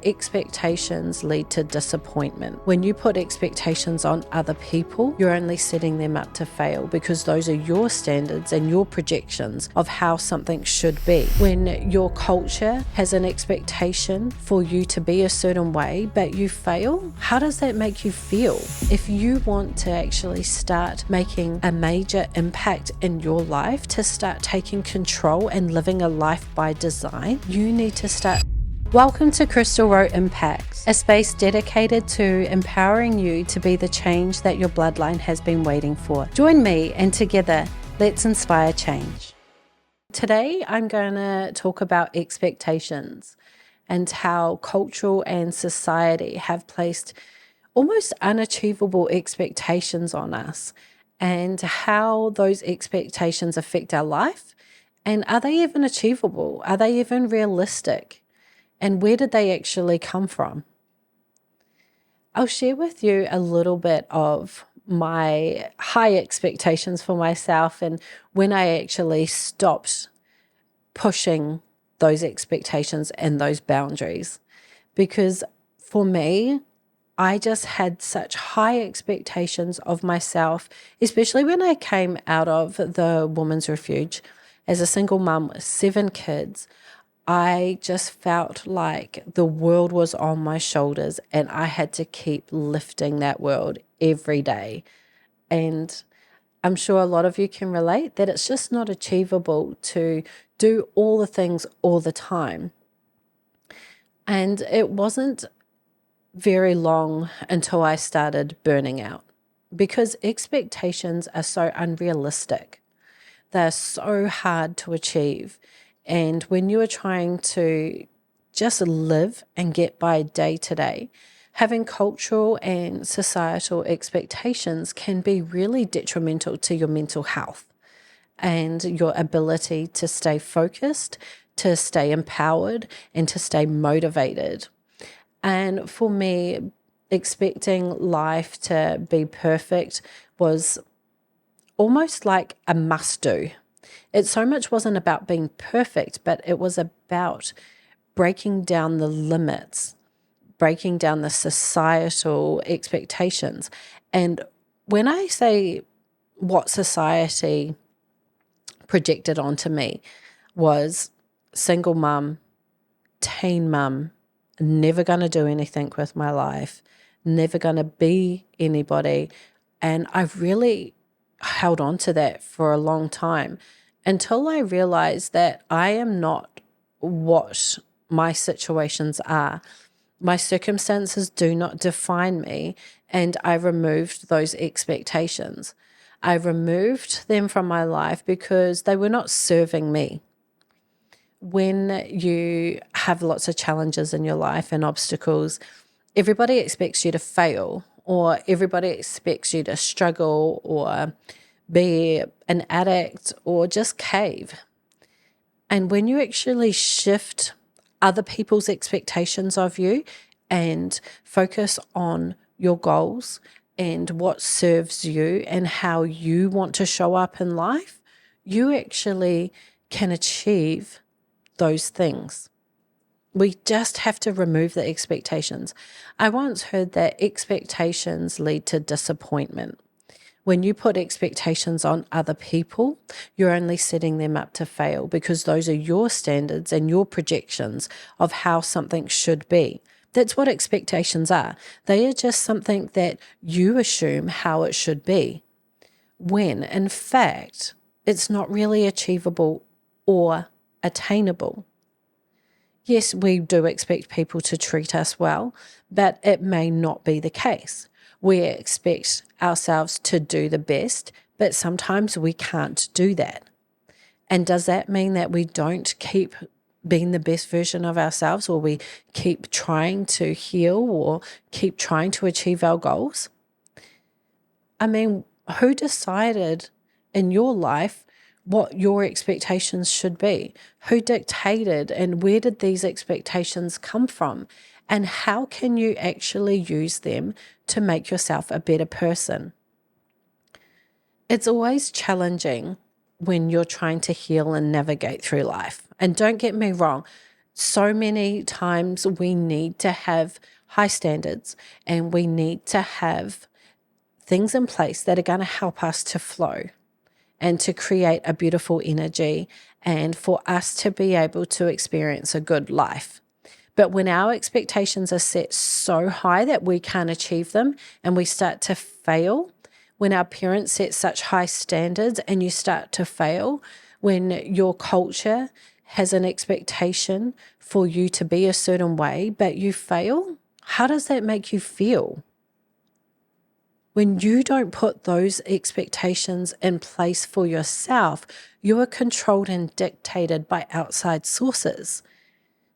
Expectations lead to disappointment. When you put expectations on other people, you're only setting them up to fail because those are your standards and your projections of how something should be. When your culture has an expectation for you to be a certain way, but you fail, how does that make you feel? If you want to actually start making a major impact in your life, to start taking control and living a life by design, you need to start. Welcome to Krystal Rowe Impacts, a space dedicated to empowering you to be the change that your bloodline has been waiting for. Join me and together, let's inspire change. Today, I'm going to talk about expectations and how cultural and society have placed almost unachievable expectations on us and how those expectations affect our life. And are they even achievable? Are they even realistic? And where did they actually come from? I'll share with you a little bit of my high expectations for myself and when I actually stopped pushing those expectations and those boundaries. Because for me, I just had such high expectations of myself, especially when I came out of the women's refuge as a single mum with 7 kids. I just felt like the world was on my shoulders and I had to keep lifting that world every day. And I'm sure a lot of you can relate that it's just not achievable to do all the things all the time. And it wasn't very long until I started burning out because expectations are so unrealistic. They're so hard to achieve. And when you are trying to just live and get by day to day, having cultural and societal expectations can be really detrimental to your mental health and your ability to stay focused, to stay empowered, and to stay motivated. And for me, expecting life to be perfect was almost like a must-do. It so much wasn't about being perfect, but it was about breaking down the limits, breaking down the societal expectations. And when I say what society projected onto me was single mum, teen mum, never going to do anything with my life, never going to be anybody. And I've really held on to that for a long time until I realized that I am not what my situations are. My circumstances do not define me, and I removed those expectations. I removed them from my life because they were not serving me. When you have lots of challenges in your life and obstacles, everybody expects you to fail, or everybody expects you to struggle or be an addict or just cave. And when you actually shift other people's expectations of you and focus on your goals and what serves you and how you want to show up in life, you actually can achieve those things. We just have to remove the expectations. I once heard that expectations lead to disappointment. When you put expectations on other people, you're only setting them up to fail because those are your standards and your projections of how something should be. That's what expectations are. They are just something that you assume how it should be, when in fact, it's not really achievable or attainable. Yes, we do expect people to treat us well, but it may not be the case. We expect ourselves to do the best, but sometimes we can't do that. And does that mean that we don't keep being the best version of ourselves, or we keep trying to heal or keep trying to achieve our goals? I mean, who decided in your life what your expectations should be? Who dictated, and where did these expectations come from? And how can you actually use them to make yourself a better person? It's always challenging when you're trying to heal and navigate through life. And don't get me wrong, So many times we need to have high standards and we need to have things in place that are going to help us to flow and to create a beautiful energy and for us to be able to experience a good life. But when our expectations are set so high that we can't achieve them and we start to fail, when our parents set such high standards and you start to fail, when your culture has an expectation for you to be a certain way, but you fail, how does that make you feel? When you don't put those expectations in place for yourself, you are controlled and dictated by outside sources.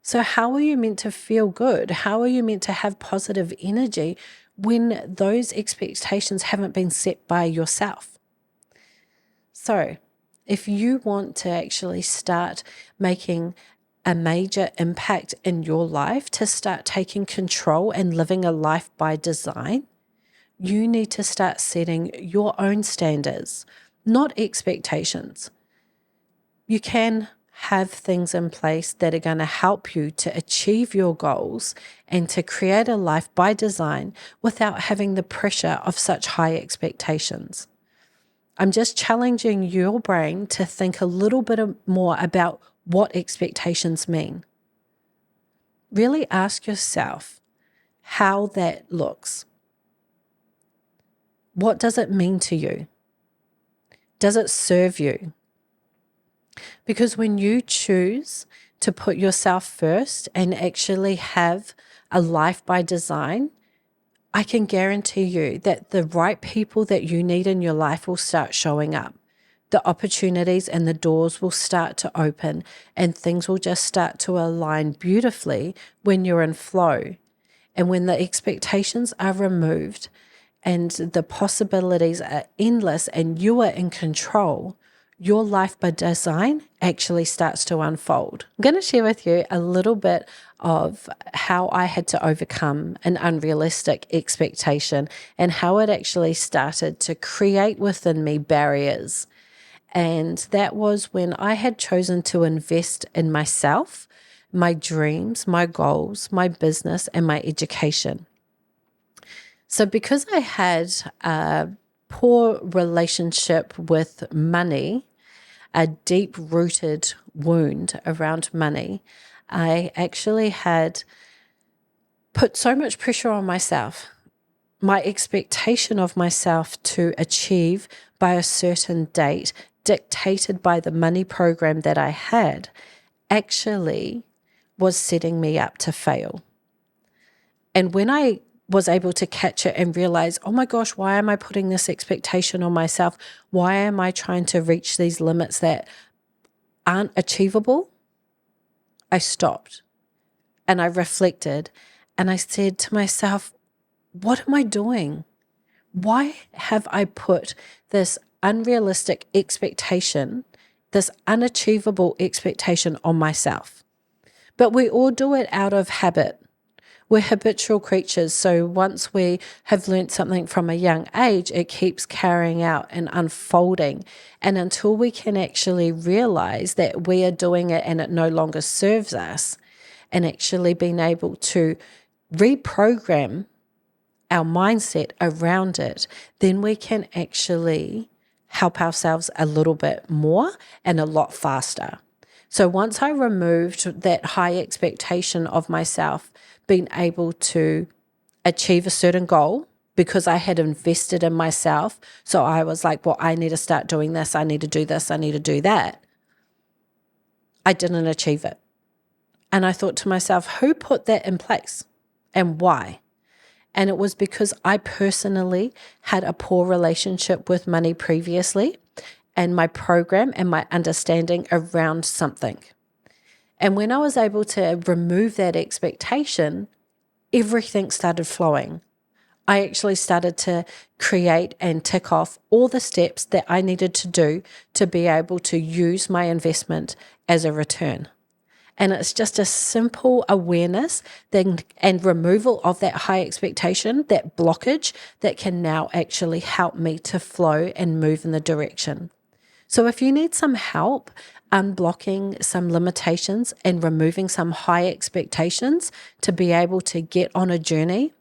So how are you meant to feel good? How are you meant to have positive energy when those expectations haven't been set by yourself? So if you want to actually start making a major impact in your life, to start taking control and living a life by design, you need to start setting your own standards, not expectations. You can have things in place that are going to help you to achieve your goals and to create a life by design without having the pressure of such high expectations. I'm just challenging your brain to think a little bit more about what expectations mean. Really ask yourself how that looks. What does it mean to you? Does it serve you? Because when you choose to put yourself first and actually have a life by design, I can guarantee you that the right people that you need in your life will start showing up. The opportunities and the doors will start to open and things will just start to align beautifully when you're in flow. And when the expectations are removed and the possibilities are endless and you are in control, your life by design actually starts to unfold. I'm going to share with you a little bit of how I had to overcome an unrealistic expectation and how it actually started to create within me barriers. And that was when I had chosen to invest in myself, my dreams, my goals, my business, and my education. So because I had a poor relationship with money, a deep-rooted wound around money, I actually had put so much pressure on myself. My expectation of myself to achieve by a certain date, dictated by the money program that I had, actually was setting me up to fail. And when I was able to catch it and realize, oh my gosh, why am I putting this expectation on myself? Why am I trying to reach these limits that aren't achievable? I stopped and I reflected and I said to myself, what am I doing? Why have I put this unrealistic expectation, this unachievable expectation on myself? But we all do it out of habit. We're habitual creatures, so once we have learned something from a young age, it keeps carrying out and unfolding. And until we can actually realize that we are doing it and it no longer serves us, and actually being able to reprogram our mindset around it, then we can actually help ourselves a little bit more and a lot faster. So once I removed that high expectation of myself being able to achieve a certain goal because I had invested in myself, so I was like, well, I need to start doing this, I need to do this, I need to do that. I didn't achieve it. And I thought to myself, who put that in place and why? And it was because I personally had a poor relationship with money previously and my program and my understanding around something. And when I was able to remove that expectation, everything started flowing. I actually started to create and tick off all the steps that I needed to do to be able to use my investment as a return. And it's just a simple awareness and removal of that high expectation, that blockage that can now actually help me to flow and move in the direction. So if you need some help unblocking some limitations and removing some high expectations to be able to get on a journey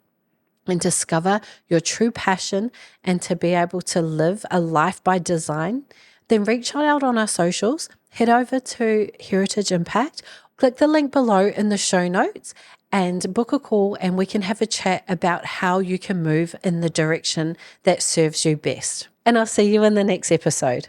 and discover your true passion and to be able to live a life by design, then reach out on our socials, head over to Heritage Impact, click the link below in the show notes and book a call, and we can have a chat about how you can move in the direction that serves you best. And I'll see you in the next episode.